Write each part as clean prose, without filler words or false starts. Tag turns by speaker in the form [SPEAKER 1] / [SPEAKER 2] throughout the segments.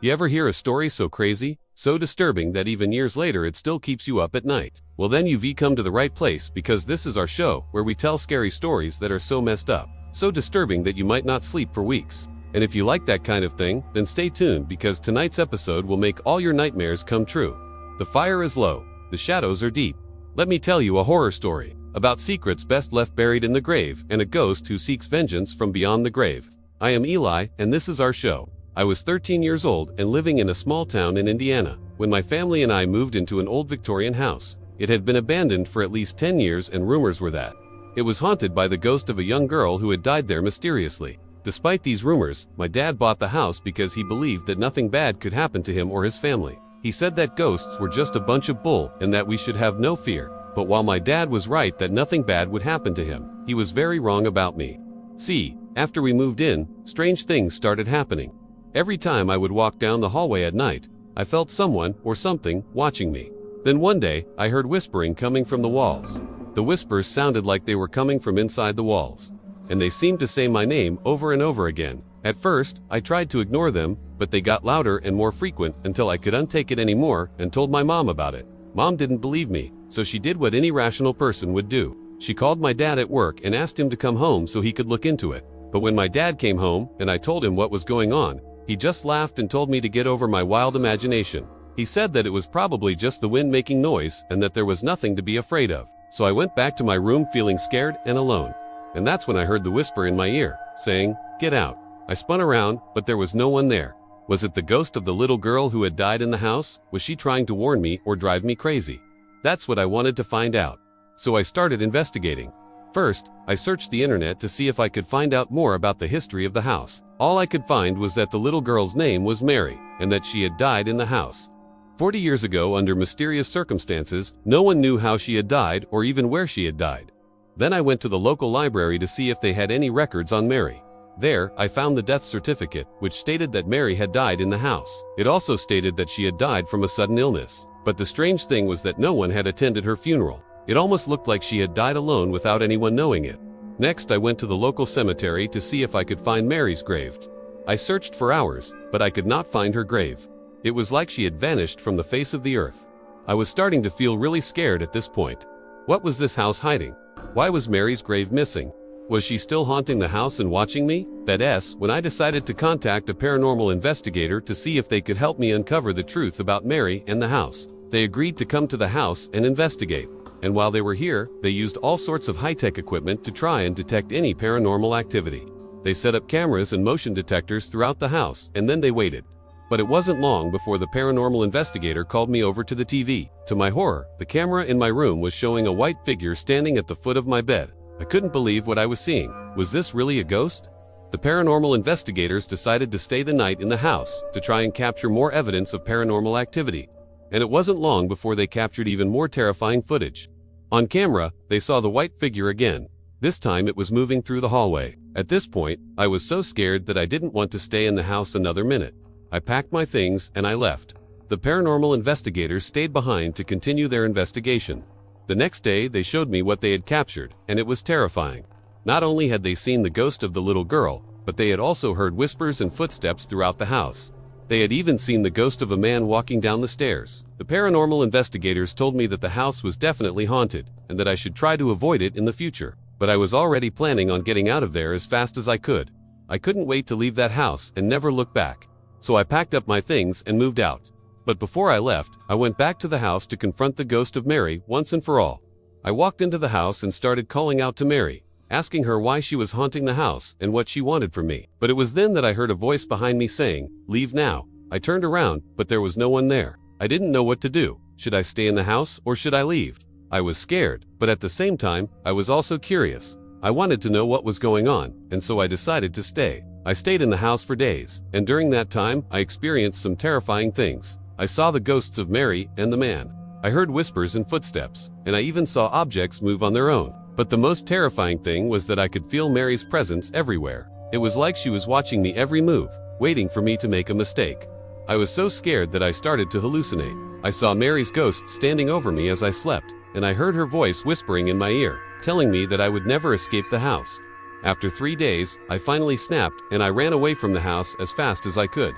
[SPEAKER 1] You ever hear a story so crazy, so disturbing that even years later it still keeps you up at night? Well, then you've come to the right place, because this is our show where we tell scary stories that are so messed up, so disturbing that you might not sleep for weeks. And if you like that kind of thing, then stay tuned, because tonight's episode will make all your nightmares come true. The fire is low, the shadows are deep. Let me tell you a horror story about secrets best left buried in the grave, and a ghost who seeks vengeance from beyond the grave. I am Eli, and this is our show. I was 13 years old and living in a small town in Indiana when my family and I moved into an old Victorian house. It had been abandoned for at least 10 years, and rumors were that it was haunted by the ghost of a young girl who had died there mysteriously. Despite these rumors, my dad bought the house because he believed that nothing bad could happen to him or his family. He said that ghosts were just a bunch of bull and that we should have no fear. But while my dad was right that nothing bad would happen to him, he was very wrong about me. See, after we moved in, strange things started happening. Every time I would walk down the hallway at night, I felt someone or something watching me. Then one day, I heard whispering coming from the walls. The whispers sounded like they were coming from inside the walls, and they seemed to say my name over and over again. At first, I tried to ignore them, but they got louder and more frequent until I could untake it anymore and told my mom about it. Mom didn't believe me, so she did what any rational person would do. She called my dad at work and asked him to come home so he could look into it. But when my dad came home and I told him what was going on, he just laughed and told me to get over my wild imagination. He said that it was probably just the wind making noise and that there was nothing to be afraid of. So I went back to my room feeling scared and alone. And that's when I heard the whisper in my ear, saying, "Get out." I spun around, but there was no one there. Was it the ghost of the little girl who had died in the house? Was she trying to warn me or drive me crazy? That's what I wanted to find out. So I started investigating. First, I searched the internet to see if I could find out more about the history of the house. All I could find was that the little girl's name was Mary, and that she had died in the house 40 years ago under mysterious circumstances. No one knew how she had died or even where she had died. Then I went to the local library to see if they had any records on Mary. There, I found the death certificate, which stated that Mary had died in the house. It also stated that she had died from a sudden illness. But the strange thing was that no one had attended her funeral. It almost looked like she had died alone without anyone knowing it. Next, I went to the local cemetery to see if I could find Mary's grave. I searched for hours, but I could not find her grave. It was like she had vanished from the face of the earth. I was starting to feel really scared at this point. What was this house hiding? Why was Mary's grave missing? Was she still haunting the house and watching me? When I decided to contact a paranormal investigator to see if they could help me uncover the truth about Mary and the house. They agreed to come to the house and investigate. And while they were here, they used all sorts of high-tech equipment to try and detect any paranormal activity. They set up cameras and motion detectors throughout the house, and then they waited. But it wasn't long before the paranormal investigator called me over to the TV. To my horror, the camera in my room was showing a white figure standing at the foot of my bed. I couldn't believe what I was seeing. Was this really a ghost? The paranormal investigators decided to stay the night in the house to try and capture more evidence of paranormal activity. And it wasn't long before they captured even more terrifying footage. On camera, they saw the white figure again. This time it was moving through the hallway. At this point, I was so scared that I didn't want to stay in the house another minute. I packed my things and I left. The paranormal investigators stayed behind to continue their investigation. The next day, they showed me what they had captured, and it was terrifying. Not only had they seen the ghost of the little girl, but they had also heard whispers and footsteps throughout the house. They had even seen the ghost of a man walking down the stairs. The paranormal investigators told me that the house was definitely haunted, and that I should try to avoid it in the future. But I was already planning on getting out of there as fast as I could. I couldn't wait to leave that house and never look back. So I packed up my things and moved out. But before I left, I went back to the house to confront the ghost of Mary once and for all. I walked into the house and started calling out to Mary, asking her why she was haunting the house and what she wanted from me. But it was then that I heard a voice behind me saying, "Leave now." I turned around, but there was no one there. I didn't know what to do. Should I stay in the house or should I leave? I was scared, but at the same time, I was also curious. I wanted to know what was going on, and so I decided to stay. I stayed in the house for days, and during that time, I experienced some terrifying things. I saw the ghosts of Mary and the man. I heard whispers and footsteps, and I even saw objects move on their own. But the most terrifying thing was that I could feel Mary's presence everywhere. It was like she was watching me every move, waiting for me to make a mistake. I was so scared that I started to hallucinate. I saw Mary's ghost standing over me as I slept, and I heard her voice whispering in my ear, telling me that I would never escape the house. After 3 days, I finally snapped and I ran away from the house as fast as I could.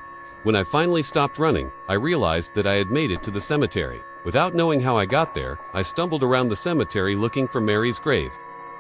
[SPEAKER 1] When I finally stopped running, I realized that I had made it to the cemetery. Without knowing how I got there, I stumbled around the cemetery looking for Mary's grave.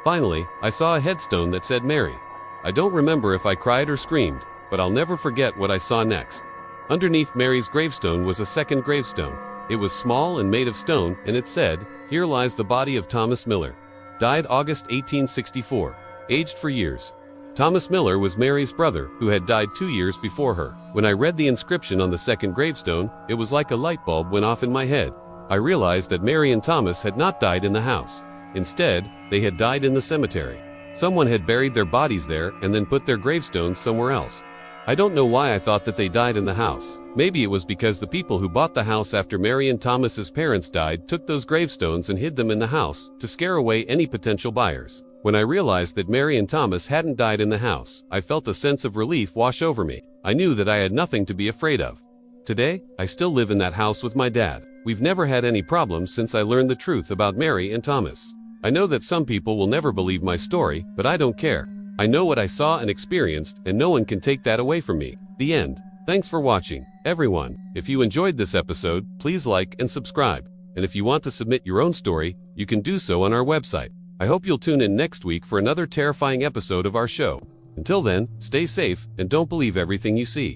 [SPEAKER 1] Finally, I saw a headstone that said Mary. I don't remember if I cried or screamed, but I'll never forget what I saw next. Underneath Mary's gravestone was a second gravestone. It was small and made of stone, and it said, "Here lies the body of Thomas Miller. Died August 1864. Aged for years." Thomas Miller was Mary's brother, who had died 2 years before her. When I read the inscription on the second gravestone, it was like a light bulb went off in my head. I realized that Mary and Thomas had not died in the house. Instead, they had died in the cemetery. Someone had buried their bodies there and then put their gravestones somewhere else. I don't know why I thought that they died in the house. Maybe it was because the people who bought the house after Mary and Thomas's parents died took those gravestones and hid them in the house to scare away any potential buyers. When I realized that Mary and Thomas hadn't died in the house, I felt a sense of relief wash over me. I knew that I had nothing to be afraid of. Today, I still live in that house with my dad. We've never had any problems since I learned the truth about Mary and Thomas. I know that some people will never believe my story, but I don't care. I know what I saw and experienced, and no one can take that away from me. The end. Thanks for watching, everyone. If you enjoyed this episode, please like and subscribe. And if you want to submit your own story, you can do so on our website. I hope you'll tune in next week for another terrifying episode of our show. Until then, stay safe and don't believe everything you see.